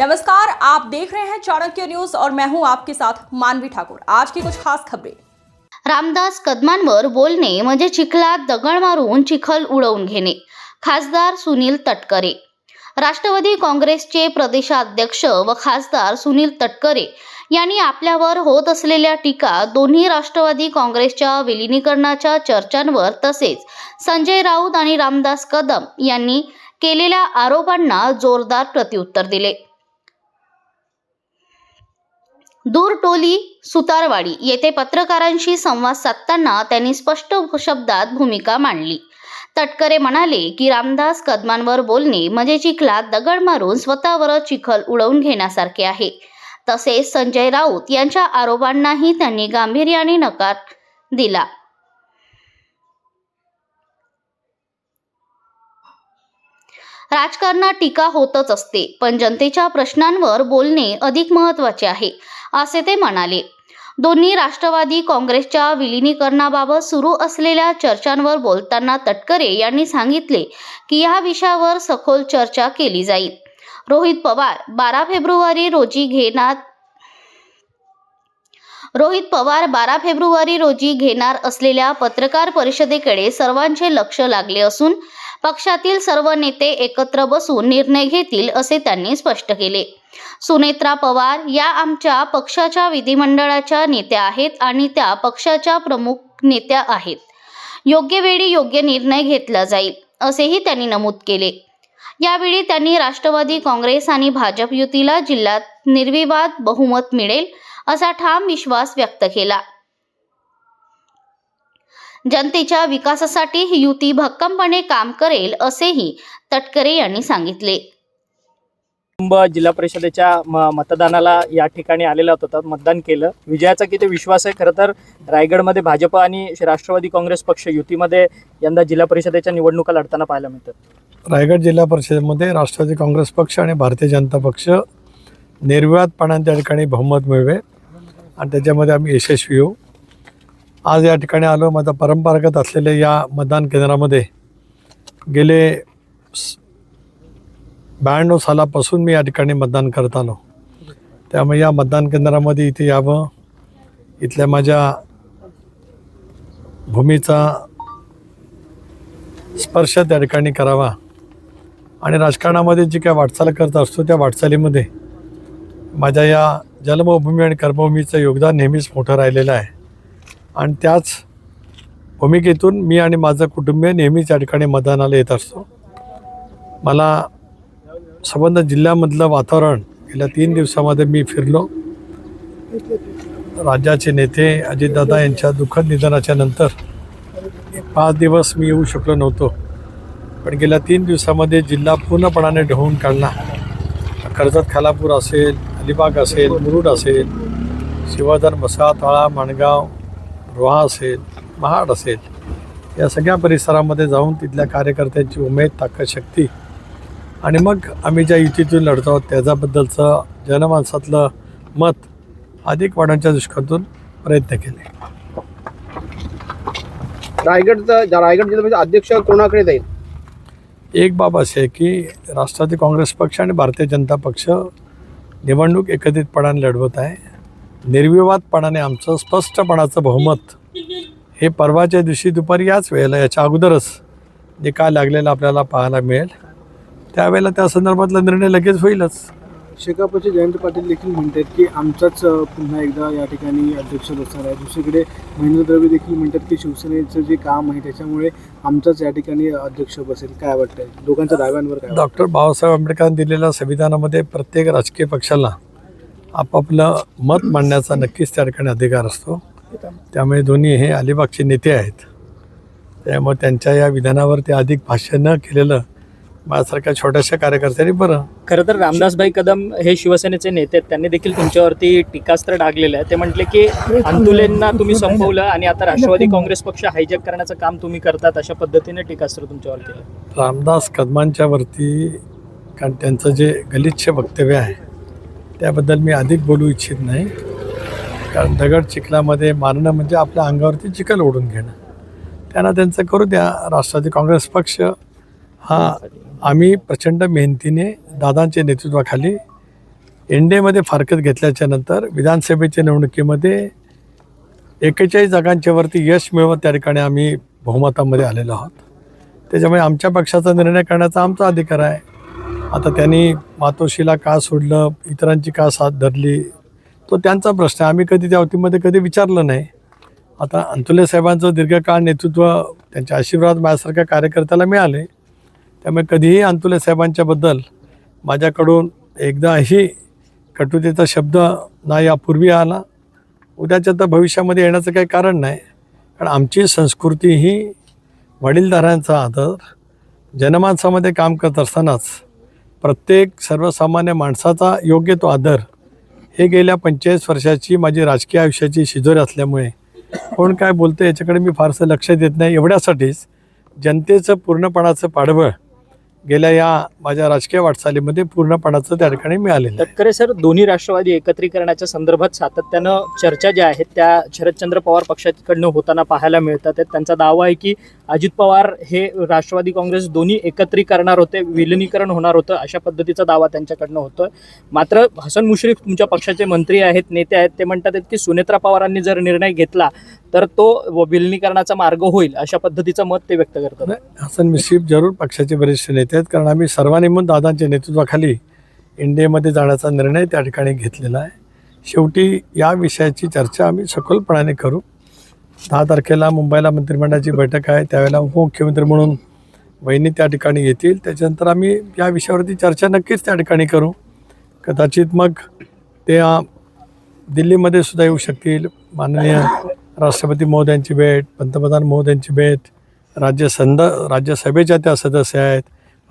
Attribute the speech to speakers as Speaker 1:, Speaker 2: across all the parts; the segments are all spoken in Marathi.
Speaker 1: नमस्कार, आप देख रहे हैं चाणक्य न्यूज और मैं हूं आपके साथ मानवी ठाकुर। आज की कुछ खास खबरें।
Speaker 2: रामदास कदमांवर बोलणे म्हणजे चिखलात दगड मारून चिखल उडवून घेणे। खासदार सुनील तटकरे। राष्ट्रवादी काँग्रेसचे प्रदेशाध्यक्ष व खासदार सुनील तटकरे यांनी आपल्यावर होत असलेल्या टीका, दोन्ही राष्ट्रवादी काँग्रेसच्या विलीनीकरणाच्या चर्चांवर तसेच संजय राऊत आणि रामदास कदम यांनी केलेल्या आरोपांना जोरदार प्रत्युत्तर दिले। दूरटोली सुतारवाडी येथे पत्रकारांशी संवाद साधताना त्यांनी स्पष्ट शब्दात भूमिका मांडली। तटकरे म्हणाले की रामदास कदमांवर बोलणे म्हणजे चिखलात दगड मारून स्वतःवर चिखल उडवून घेण्यासारखे आहे। तसेच संजय राऊत यांच्या आरोपांनाही त्यांनी गांभीर्याने नकार दिला। राजकारणात टीका होतच असते, पण जनतेच्या प्रश्नांवर बोलणे अधिक महत्त्वाचे आहे, असे ते म्हणाले। दोन्ही राष्ट्रवादी काँग्रेसच्या विलीनीकरणाबाबत सुरू असलेल्या चर्चांवर बोलताना तटकरे यांनी सांगितले की या विषयावर सखोल चर्चा केली जाईल। रोहित पवार 12 फेब्रुवारी रोजी घेणार असलेल्या पत्रकार परिषदेकडे सर्वांचे लक्ष लागले असून पक्षातील सर्व नेते एकत्र बसून निर्णय घेतील, असे त्यांनी स्पष्ट केले। सुनेत्रा पवार या आमच्या पक्षाच्या विधिमंडळाच्या नेत्या आहेत आणि त्या पक्षाच्या प्रमुख नेत्या आहेत। योग्य वेळी योग्य निर्णय घेतला जाईल, असेही त्यांनी नमूद केले। यावेळी त्यांनी राष्ट्रवादी काँग्रेस आणि भाजप युतीला जिल्ह्यात निर्विवाद बहुमत मिळेल असा ठाम विश्वास व्यक्त केला। जनतेच्या विकासासाठी ही युती भक्कमपणे काम करेल, असेही तटकरे यांनी सांगितले।
Speaker 3: जिल्हा परिषदेच्या मतदानाला या ठिकाणी आलेला होता, मतदान केलं। विजयाचा किती विश्वास आहे? खरं तर रायगडमध्ये भाजप आणि राष्ट्रवादी काँग्रेस पक्ष युतीमध्ये यंदा जिल्हा परिषदेच्या निवडणुका लढताना पाहायला मिळतात।
Speaker 4: रायगड जिल्हा परिषदेमध्ये राष्ट्रवादी काँग्रेस पक्ष आणि भारतीय जनता पक्ष निर्विवादपणाने त्या ठिकाणी बहुमत मिळवे आणि त्याच्यामध्ये आम्ही यशस्वी होऊ। आज या ठिकाणी आलो। माझा परंपरागत असलेल्या या मतदान केंद्रामध्ये गेले 92 सालापासून मी या ठिकाणी मतदान करत आलो। त्यामुळे या मतदान केंद्रामध्ये इथे यावं, इथल्या माझ्या भूमीचा स्पर्श त्या ठिकाणी करावा आणि राजकारणामध्ये जी काय वाटचाल करत असतो त्या वाटचालीमध्ये माझ्या या जन्मभूमी आणि कर्मभूमीचं योगदान नेहमीच मोठं राहिलेलं आहे आणि त्याच भूमिकेतून मी आणि माझं कुटुंबीय नेहमीच या ठिकाणी मतदानाला येत असतो। मला संबंध जिल्ह्यामधलं वातावरण गेल्या 3 दिवसामध्ये मी फिरलो। राज्याचे नेते अजितदादा यांच्या दुःखद निधनाच्या नंतर 5 दिवस मी येऊ शकलो नव्हतो, पण गेल्या 3 दिवसामध्ये जिल्हा पूर्णपणाने ढवळून काढला। कर्जत खालापूर असेल, अलिबाग असेल, मुरुड असेल, शिवाधर, मसाळा, माणगाव, रोहा असेल, महाड असेल, या सगळ्या परिसरामध्ये जाऊन तिथल्या कार्यकर्त्यांची उमेद, ताकद, शक्ती आणि मग आम्ही ज्या युतीतून लढतो आहोत त्याच्याबद्दलचं जनमानसातलं मत अधिक वाढवण्याच्या दृष्टीकोनातून प्रयत्न केले।
Speaker 5: रायगड जिल्ह्याचे अध्यक्ष कोणाकडे जाईल?
Speaker 4: एक बाब अशी आहे की राष्ट्रवादी काँग्रेस पक्ष आणि भारतीय जनता पक्ष निवडणूक एकत्रितपणाने लढवत आहे। निर्विवादपणाने आमचं स्पष्टपणाचं बहुमत हे परवाच्या दिवशी दुपारी याच वेळेला, याच्या अगोदरच निकाल लागलेला आपल्याला पाहायला मिळेल। त्यावेळेला त्या संदर्भातला निर्णय लगेच होईलच।
Speaker 5: शेकापचे जयंत पाटील देखील म्हणतात की आमचाच पुन्हा एकदा या ठिकाणी अध्यक्ष बसणार आहे। दुसरीकडे महेंद्र द्रविड देखील म्हणतात की शिवसेनेचं जे काम आहे त्याच्यामुळे आमचाच या ठिकाणी अध्यक्ष बसेल। काय वाटतंय दोघांच्या दाव्यांवर काय?
Speaker 4: डॉक्टर बाबासाहेब आंबेडकरांनी दिलेल्या संविधानामध्ये प्रत्येक राजकीय पक्षाला आपापलं मत मांडण्याचा नक्कीच त्या ठिकाणी अधिकार असतो। त्यामुळे दोन्ही हे अलिबागचे नेते आहेत, त्यामुळे त्यांच्या या विधानावर ते अधिक भाष्य न केलेलं माझ्यासारख्या छोट्याशा कार्यकर्त्यांनी बरं।
Speaker 3: खरं तर रामदासभाई कदम हे शिवसेनेचे नेते आहेत, त्यांनी देखील तुमच्यावरती टीकास्त्र डागलेलं आहे। ते म्हटले की अंतुलेंना तुम्ही संपवलं आणि आता राष्ट्रवादी काँग्रेस पक्ष हायजॅक करण्याचं काम तुम्ही करतात, अशा पद्धतीने टीकास्त्र तुमच्यावर केलं।
Speaker 4: रामदास कदमांच्यावरती कारण त्यांचं जे गलिच्छ वक्तव्य आहे त्याबद्दल मी अधिक बोलू इच्छित नाही, कारण दगड चिखलामध्ये मारणं म्हणजे आपल्या अंगावरती चिखल ओढून घेणं। त्यांना त्यांचं करू द्या। राष्ट्रवादी काँग्रेस पक्ष हा आम्ही प्रचंड मेहनतीने दादांच्या नेतृत्वाखाली एनडीएमध्ये फारकत घेतल्याच्या नंतर विधानसभेच्या निवडणुकीमध्ये 41 जागांच्या वरती यश मिळवत त्या ठिकाणी आम्ही बहुमतामध्ये आलेलो आहोत. त्याच्यामुळे आमच्या पक्षाचा निर्णय करण्याचा आमचा अधिकार आहे. आता त्यांनी मातोश्रीला का सोडलं, इतरांची का साथ धरली, तो त्यांचा प्रश्न आहे. आम्ही कधी त्या बाबतीमध्ये कधी विचारलं नाही. आता अंतुले साहेबांचं दीर्घकाळ नेतृत्व त्यांचे आशीर्वाद माझ्यासारख्या कार्यकर्त्याला मिळाले. त्यामुळे कधीही अंतुले साहेबांच्याबद्दल माझ्याकडून एकदाही कटुतेचा शब्द ना यापूर्वी आला, उद्याच्या तर भविष्यामध्ये येण्याचं काही कारण नाही. कारण आमची संस्कृती ही वडीलधाऱ्यांचा आदर, जनमानसामध्ये काम करत असतानाच प्रत्येक सर्वसामान्य माणसाचा योग्य तो आदर, हे गेल्या 45 वर्षाची माझी राजकीय आयुष्याची शिजोरी असल्यामुळे कोण काय बोलतं याच्याकडे मी फारसं लक्ष देत नाही. एवढ्यासाठीच जनतेचं पूर्णपणाचं पाठबळ गेल्या या माझ्या राजकीय वाटचालीमध्ये पूर्णपणाचं त्या ठिकाणी मिळालेलं आहे.
Speaker 3: तटकरे सर, दोन्ही राष्ट्रवादी एकत्रीकरणाच्या संदर्भात सातत्यानं चर्चा ज्या आहेत त्या शरदचंद्र पवार पक्षाकडनं होताना पाहायला मिळतात. त्यांचा दावा आहे की अजित पवार हे राष्ट्रवादी काँग्रेस दोन्ही एकत्रीकरणार होते, विलिनीकरण होणार होतं, अशा पद्धतीचा दावा त्यांच्याकडनं होतोय. मात्र हसन मुश्रीफ तुमच्या पक्षाचे मंत्री आहेत, नेते आहेत, ते म्हणतात की सुनेत्रा पवारांनी जर निर्णय घेतला तर तो विलिनीकरणाचा मार्ग होईल, अशा पद्धतीचं मत ते व्यक्त करतात.
Speaker 4: हसन मुश्रीफ जरूर पक्षाचे वरिष्ठ नेते आहेत, कारण आम्ही सर्वांनी म्हणून दादांच्या नेतृत्वाखाली इंडियामध्ये जाण्याचा निर्णय त्या ठिकाणी घेतलेला आहे. शेवटी या विषयाची चर्चा आम्ही सखोलपणाने करू. 10 तारखेला मुंबईला मंत्रिमंडळाची बैठक आहे, त्यावेळेला उपमुख्यमंत्री म्हणून वहिनी त्या ठिकाणी येतील. त्याच्यानंतर आम्ही या विषयावरती चर्चा नक्कीच त्या ठिकाणी करू. कदाचित मग ते दिल्लीमध्ये सुद्धा येऊ शकतील. माननीय राष्ट्रपती महोदयांची भेट, पंतप्रधान महोदयांची भेट, राज्यसभेच्या त्या सदस्य आहेत,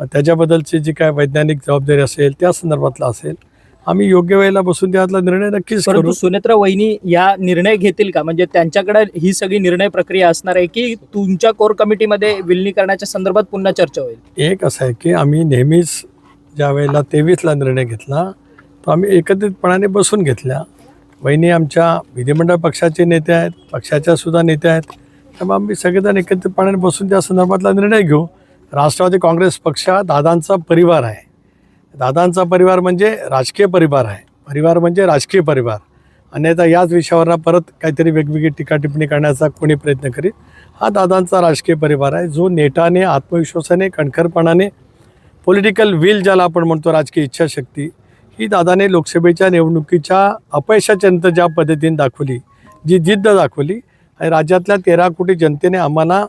Speaker 4: त्याच्याबद्दलची जी काय वैज्ञानिक जबाबदारी असेल त्या संदर्भातला असेल, आम्ही योग्य वेळेला बसून त्यातला निर्णय नक्कीच करू.
Speaker 3: परंतु सुनेत्रा वहिनी या निर्णय घेतील का? म्हणजे त्यांच्याकडे ही सगळी निर्णय प्रक्रिया असणार आहे की तुमच्या कोर कमिटीमध्ये विलिनीकरणाच्या संदर्भात पुन्हा चर्चा होईल?
Speaker 4: एक असं आहे की आम्ही नेहमीच ज्या वेळेला 23ला निर्णय घेतला तो आम्ही एकत्रितपणाने बसून घेतला. वहिनी आमच्या विधिमंडळ पक्षाचे नेते आहेत, पक्षाच्या सुद्धा नेते आहेत. त्यामुळे आम्ही सगळेजण एकत्रितपणाने बसून त्या संदर्भातला निर्णय घेऊ. राष्ट्रवादी काँग्रेस पक्ष हा दादांचा परिवार आहे. दादांचा परिवार म्हणजे राजकीय परिवार आहे. परिवार म्हणजे राजकीय परिवार. अन्यथा याच विषयावर परत काहीतरी वेगवेगळी टीका टिप्पणी करण्याचा कोणी प्रयत्न करीत. हा दादांचा राजकीय परिवार आहे, जो नेटाने, आत्मविश्वासाने, कणखरपणाने, पॉलिटिकल विल ज्याला आपण म्हणतो, राजकीय इच्छाशक्ती, ही दादाने लोकसभेच्या निवडणुकीच्या अपयशाच्या नंतर ज्या पद्धतीने दाखवली, जी जिद्द दाखवली, आणि राज्यातल्या 13 कोटी जनतेने आम्हाला